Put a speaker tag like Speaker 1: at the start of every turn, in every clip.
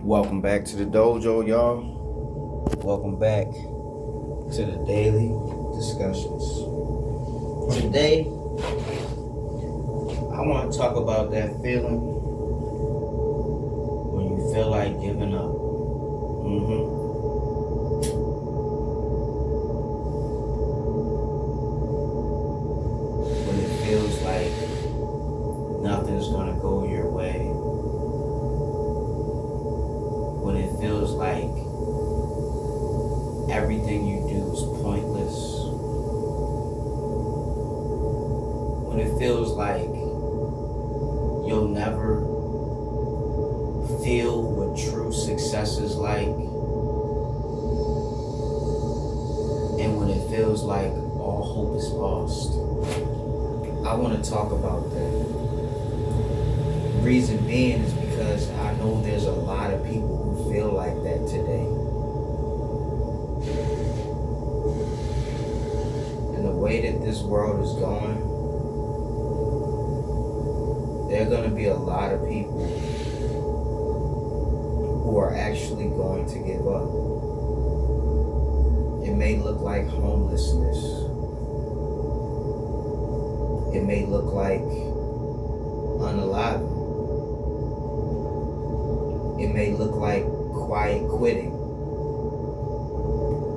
Speaker 1: Welcome back to the dojo, y'all. Welcome back to the daily discussions. Today, I want to talk about that feeling when you feel like giving up. When it feels like nothing's gonna go your way. When it feels like everything you do is pointless. When it feels like you'll never feel what true success is like. And when it feels like all hope is lost. I want to talk about that. Reason being is because I know there's a lot of people who feel like that today. And the way that this world is going, there are going to be a lot of people who are actually going to give up. It may look like homelessness. It may look like unaliving. It may look like quiet quitting.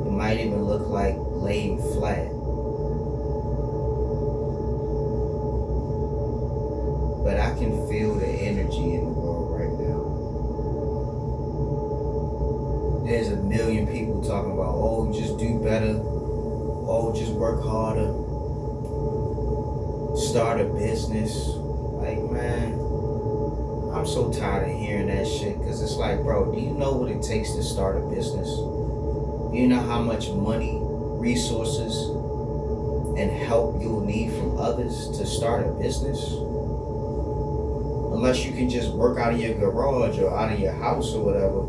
Speaker 1: It might even look like laying flat. But I can feel the energy in the world right now. There's a million people talking about, oh, just do better. Oh, just work harder. Start a business. Like, man, I'm so tired of hearing that shit, because it's like, bro, do you know what it takes to start a business? Do you know how much money, resources, and help you'll need from others to start a business? Unless you can just work out of your garage or out of your house or whatever.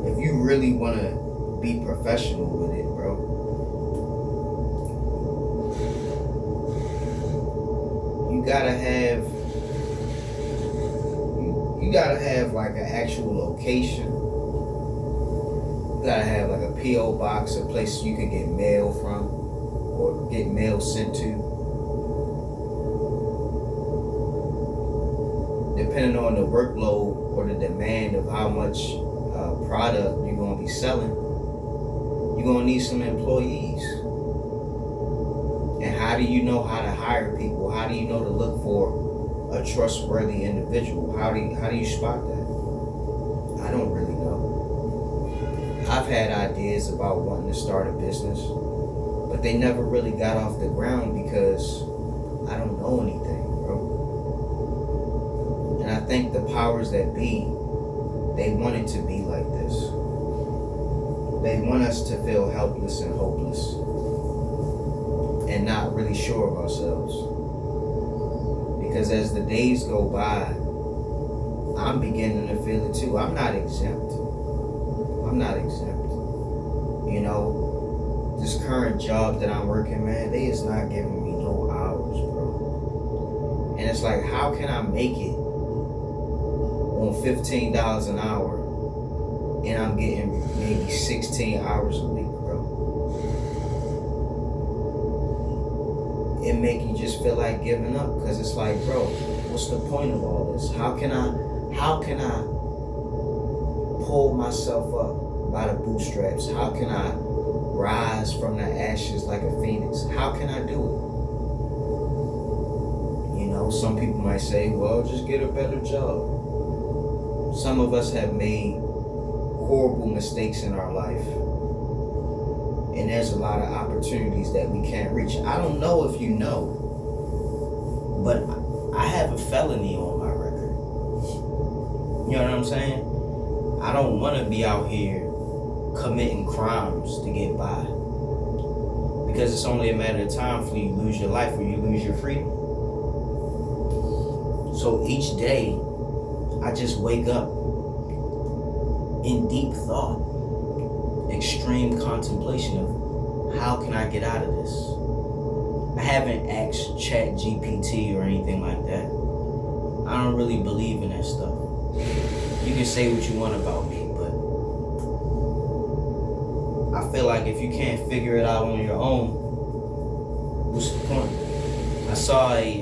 Speaker 1: If you really want to be professional with it, bro. You gotta have like an actual location. You gotta have like a P.O. box, a place you can get mail from or get mail sent to. Depending on the workload or the demand of how much product you're gonna be selling, you're gonna need some employees. And how do you know how to hire people? How do you know to look for a trustworthy individual? How do you spot that? I don't really know. I've had ideas about wanting to start a business, but they never really got off the ground because I don't know anything, bro. And I think the powers that be, they want it to be like this. They want us to feel helpless and hopeless and not really sure of ourselves. Because as the days go by, I'm beginning to feel it too. I'm not exempt. You know, this current job that I'm working, man, they is not giving me no hours, bro. And it's like, how can I make it on $15 an hour and I'm getting maybe 16 hours a week, bro? It make you just feel like giving up, because it's like, bro, what's the point of all this? How can I pull myself up by the bootstraps? How can I rise from the ashes like a phoenix? How can I do it? You know, some people might say, well, just get a better job. Some of us have made horrible mistakes in our life. And there's a lot of opportunities that we can't reach. I don't know if you know, but I have a felony on my record. You know what I'm saying? I don't want to be out here committing crimes to get by. Because it's only a matter of time before you lose your life or you lose your freedom. So each day, I just wake up in deep thought, extreme contemplation of how can I get out of this? I haven't asked ChatGPT or anything like that. I don't really believe in that stuff. You can say what you want about me, but I feel like if you can't figure it out on your own, what's the point? I saw a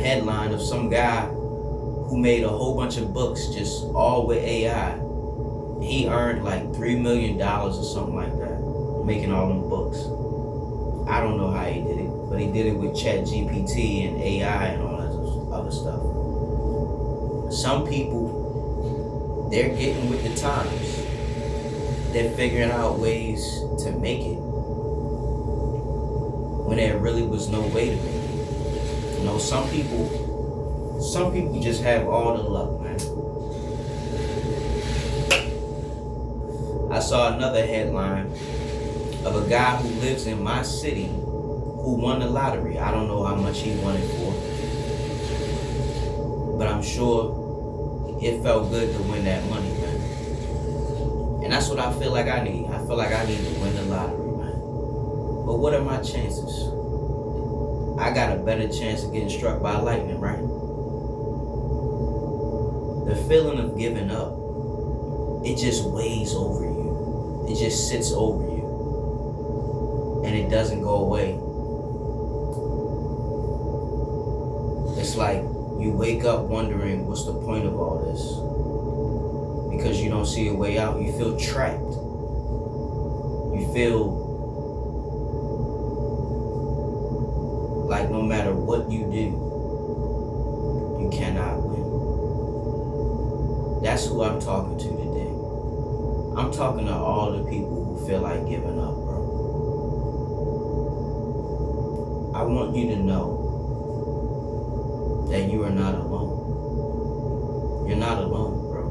Speaker 1: headline of some guy who made a whole bunch of books just all with AI. He earned like $3 million or something like that, making all them books. I don't know how he did it, but he did it with ChatGPT and AI and all that other stuff. Some people, they're getting with the times. They're figuring out ways to make it when there really was no way to make it. You know, some people just have all the luck, man. I saw another headline of a guy who lives in my city who won the lottery. I don't know how much he won it for, but I'm sure it felt good to win that money, man. And that's what I feel like I need. I feel like I need to win the lottery, man. But what are my chances? I got a better chance of getting struck by lightning, right? The feeling of giving up, it just weighs over you. It just sits over you. And it doesn't go away. It's like you wake up wondering what's the point of all this? Because you don't see a way out. You feel trapped. You feel like no matter what you do, you cannot win. That's who I'm talking to today. I'm talking to all the people who feel like giving up, bro. I want you to know that you are not alone. You're not alone, bro.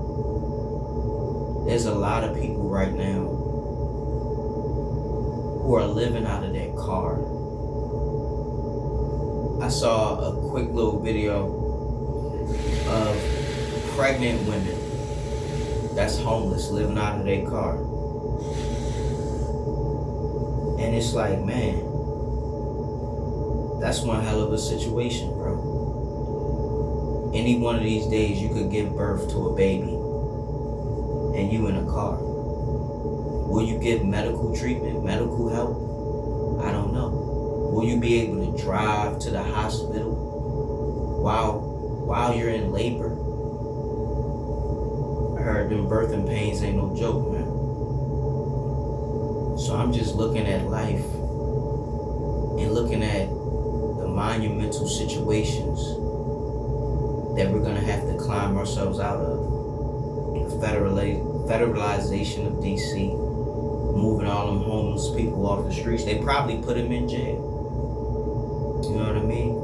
Speaker 1: There's a lot of people right now who are living out of their car. I saw a quick little video of pregnant women that's homeless living out of their car. And it's like, man, that's one hell of a situation, bro. Any one of these days you could give birth to a baby and you in a car. Will you get medical treatment, medical help? I don't know. Will you be able to drive to the hospital while you're in labor? I heard them birthing pains ain't no joke, man. So I'm just looking at life and looking at the monumental situations that we're gonna have to climb ourselves out of. The federalization of DC, moving all them homeless people off the streets. They probably put them in jail. You know what I mean?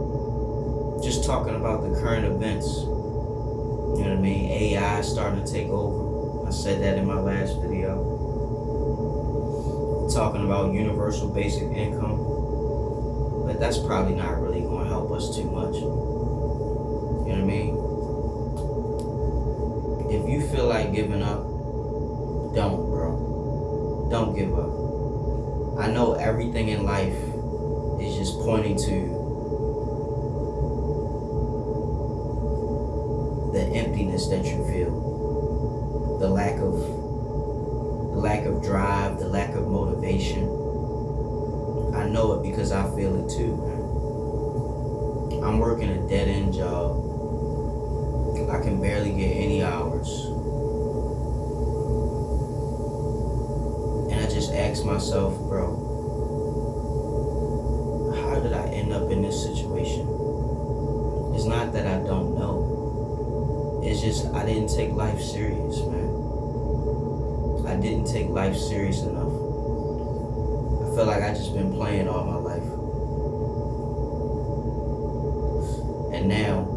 Speaker 1: Just talking about the current events. You know what I mean? AI starting to take over. I said that in my last video. Talking about universal basic income. But that's probably not really going to help us too much. You know what I mean? If you feel like giving up, don't, bro. Don't give up. I know everything in life is just pointing to the emptiness that you feel, the lack of drive, the lack of motivation. I know it because I feel it too, man. I'm working a dead-end job. I can barely get any hours. And I just ask myself, bro, how did I end up in this situation? It's not that I don't know. It's just I didn't take life serious, man. I didn't take life serious enough. I feel like I just been playing all my life. And now,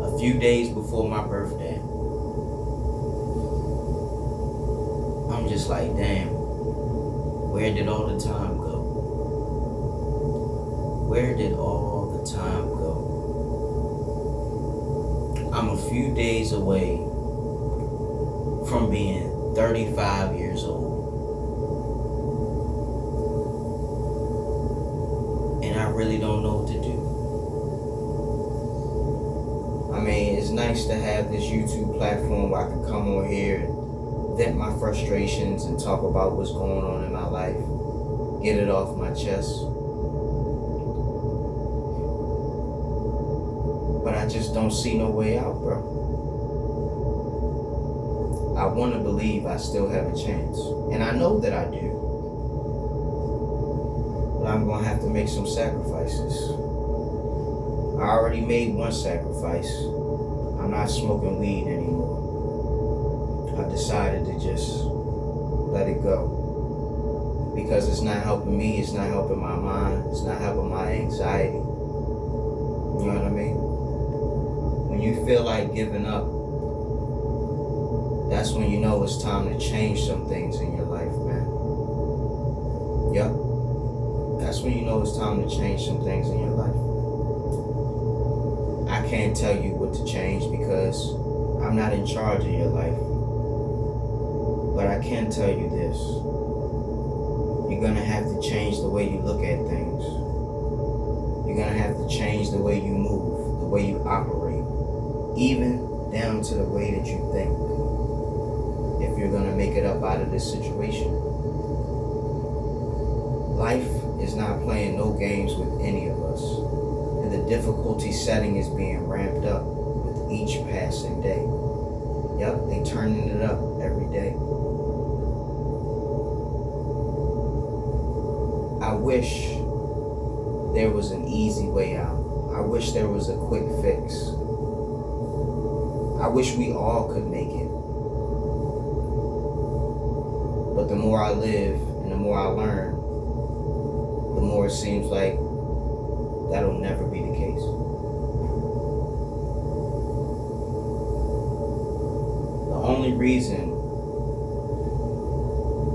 Speaker 1: a few days before my birthday, I'm just like, damn, where did all the time go? Where did all the time go? I'm a few days away from being 35 years old. And I really don't know what to do. I mean, it's nice to have this YouTube platform where I can come on here and vent my frustrations and talk about what's going on in my life, get it off my chest. But I just don't see no way out, bro. I want to believe I still have a chance, and I know that I do. But I'm going to have to make some sacrifices. I already made one sacrifice. I'm not smoking weed anymore. I decided to just let it go. Because it's not helping me, it's not helping my mind, it's not helping my anxiety. You know what I mean? When you feel like giving up, that's when you know it's time to change some things in your life, man. Yep. That's when you know it's time to change some things in your life. I can't tell you what to change because I'm not in charge of your life. But I can tell you this. You're gonna have to change the way you look at things. You're gonna have to change the way you move, the way you operate, even down to the way that you think, if you're gonna make it up out of this situation. Life is not playing no games with any of us, and the difficulty setting is being ramped up with each passing day. Yep, they turning it up every day. I wish there was an easy way out. I wish there was a quick fix. I wish we all could make it. But the more I live and the more I learn, the more it seems like that'll never be the case. The only reason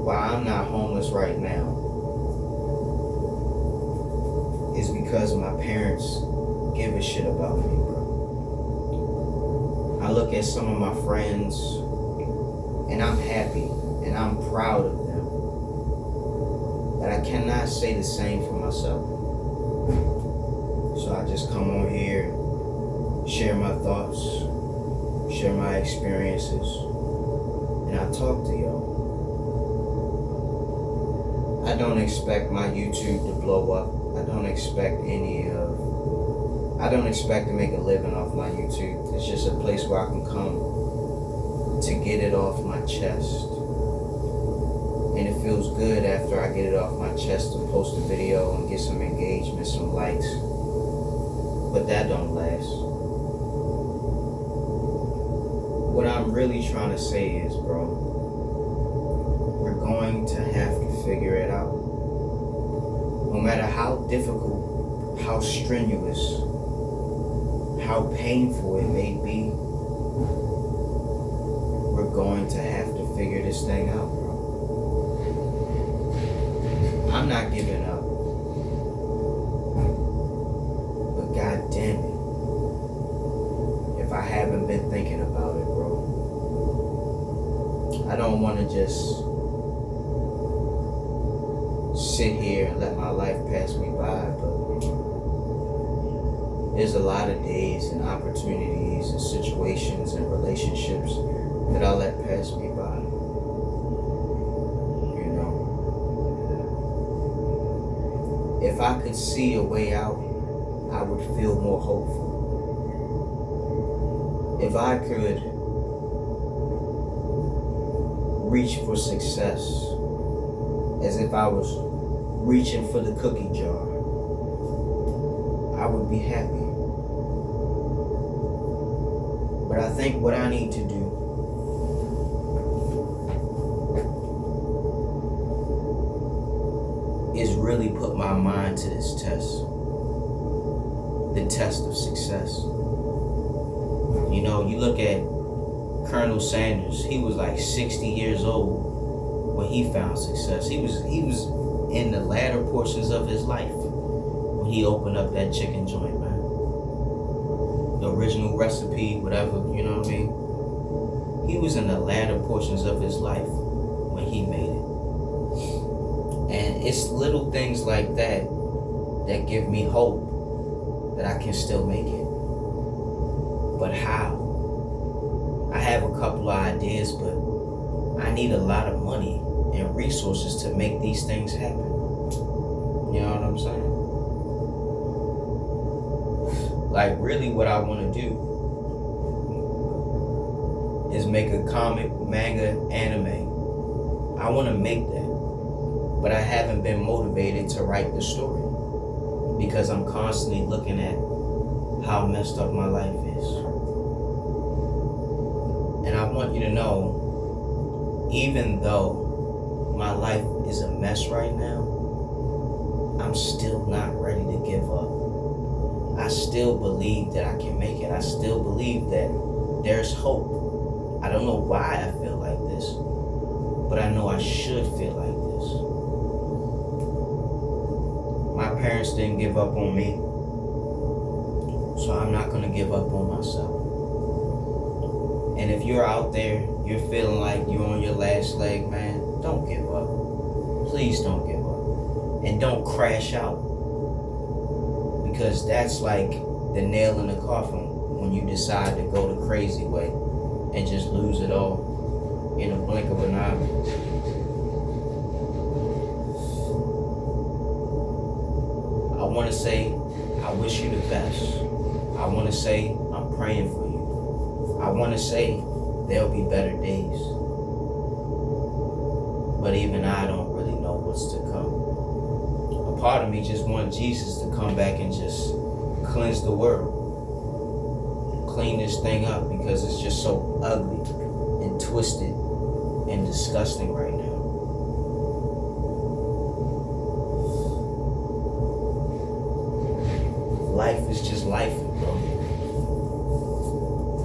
Speaker 1: why I'm not homeless right now is because my parents give a shit about me, bro. I look at some of my friends and I'm happy and I'm proud of them. But I cannot say the same for myself. So I just come on here, share my thoughts, share my experiences, and I talk to y'all. I don't expect my YouTube to blow up. I don't expect to make a living off my YouTube. It's just a place where I can come to get it off my chest. And it feels good after I get it off my chest to post a video and get some engagement, some likes. But that don't last. What I'm really trying to say is, bro, we're going to have to figure it out. No matter how difficult, how strenuous, how painful it may be, we're going to have to figure this thing out, bro. I'm not giving up. But god damn it, if I haven't been thinking about it, bro. I don't want to just sit here and let my life pass me by, but there's a lot of days and opportunities and situations and relationships that I let pass me by. You know, if I could see a way out, I would feel more hopeful. If I could reach for success as if I was reaching for the cookie jar, I would be happy. But I think what I need to do is really put my mind to this test. The test of success. You know, you look at Colonel Sanders, he was like 60 years old when he found success. He was in the latter portions of his life when he opened up that chicken joint, man. The original recipe, whatever, you know what I mean? He was in the latter portions of his life when he made it. And it's little things like that that give me hope that I can still make it. But how? have a couple of ideas, but I need a lot of money and resources to make these things happen. You know what I'm saying? Like, really what I want to do is make a comic, manga, anime. I want to make that. But I haven't been motivated to write the story because I'm constantly looking at how messed up my life is. And I want you to know, even though my life is a mess right now, I'm still not ready to give up. I still believe that I can make it. I still believe that there's hope. I don't know why I feel like this, but I know I should feel like this. My parents didn't give up on me, so I'm not going to give up on myself. And if you're out there, you're feeling like you're on your last leg, man, don't give up. Please don't give up. And don't crash out. Because that's like the nail in the coffin when you decide to go the crazy way and just lose it all in a blink of an eye. I want to say, I wish you the best. I want to say, I'm praying for you. I want to say, there'll be better days. But even I don't really know what's to come. A part of me just wants Jesus to come back and just cleanse the world. Clean this thing up because it's just so ugly and twisted and disgusting right now. Life is just life, bro.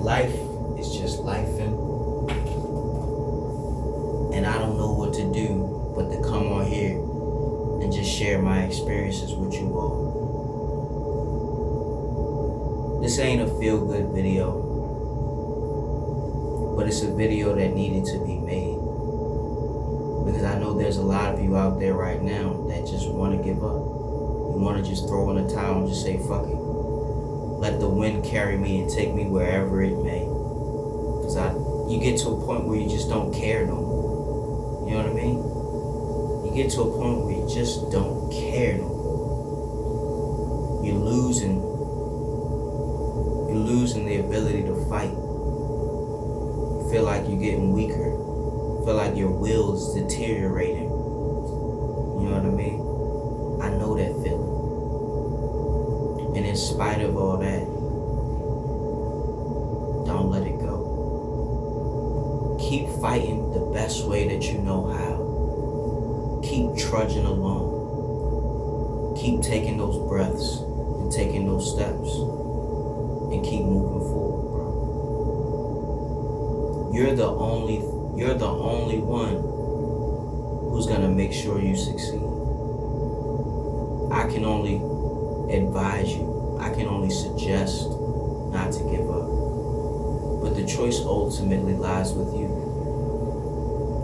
Speaker 1: Life is just lifing. And I don't know what to do but to come on here and just share my experiences with you all. This ain't a feel-good video, but it's a video that needed to be made. Because I know there's a lot of you out there right now that just want to give up. You want to just throw in a towel and just say, fuck it. Let the wind carry me and take me wherever it may. Because you get to a point where you just don't care no more. You know what I mean? You get to a point where you just don't care no more. You're losing the ability to fight. You feel like you're getting weaker. You feel like your will is deteriorating. You know what I mean? I know that feeling. And in spite of all that, don't let it go. Keep fighting the best way that you know how. Keep trudging along. Keep taking those breaths and taking those steps. And keep moving forward, bro. You're the only one who's gonna make sure you succeed. I can only advise you. I can only suggest not to give up. But the choice ultimately lies with you.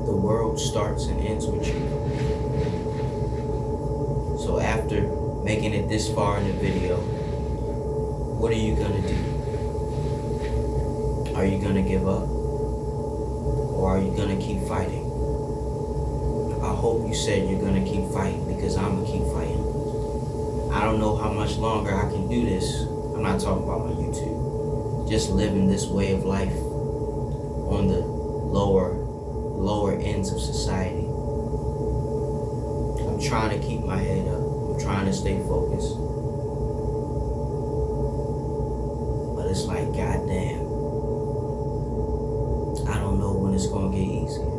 Speaker 1: The world starts and ends with you. So after making it this far in the video, what are you gonna do? Are you gonna give up? Or are you gonna keep fighting? I hope you said you're gonna keep fighting because I'm gonna keep fighting. I don't know how much longer I can do this. I'm not talking about my YouTube. Just living this way of life on the lower ends of society. I'm trying to keep my head up. I'm trying to stay focused. It's like, goddamn, I don't know when it's gonna get easier.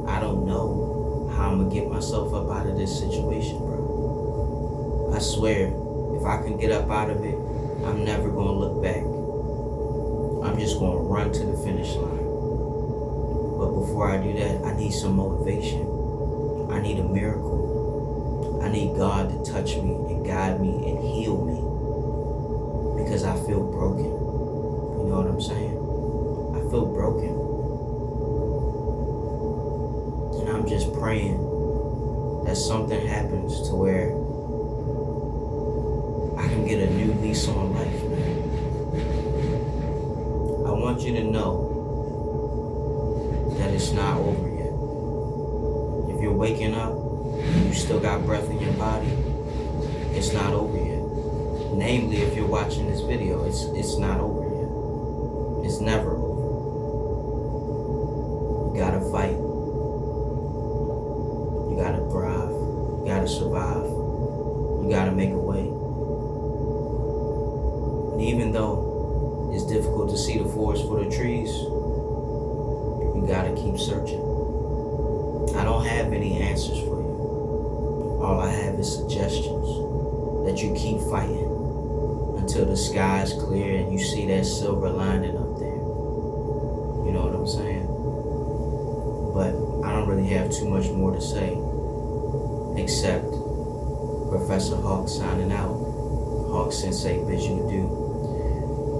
Speaker 1: I don't know how I'm gonna get myself up out of this situation, bro. I swear, if I can get up out of it, I'm never gonna look back. I'm just gonna run to the finish line. But before I do that, I need some motivation. I need a miracle. I need God to touch me and guide me and heal me. Because I feel broken. You know what I'm saying? I feel broken. And I'm just praying that something happens to where I can get a new lease on life, man. I want you to know it's not over yet. If you're waking up, you still got breath in your body, it's not over yet. Namely, if you're watching this video, it's not over yet. It's never over. You gotta fight. You gotta thrive. You gotta survive. You gotta make a way. And even though it's difficult to see the forest for the trees, you gotta keep searching. I don't have any answers for you. All I have is suggestions that you keep fighting until the sky is clear and you see that silver lining up there. You know what I'm saying? But I don't really have too much more to say, except Professor Hawk signing out. Hawk Sensei bids you adieu.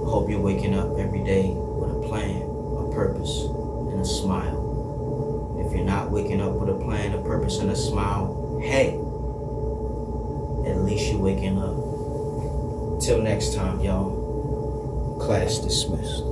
Speaker 1: Hope you're waking up every day with a plan, a purpose, and a smile. If you're not waking up with a plan, a purpose, and a smile, hey, at least you're waking up. Till next time, y'all. Class dismissed.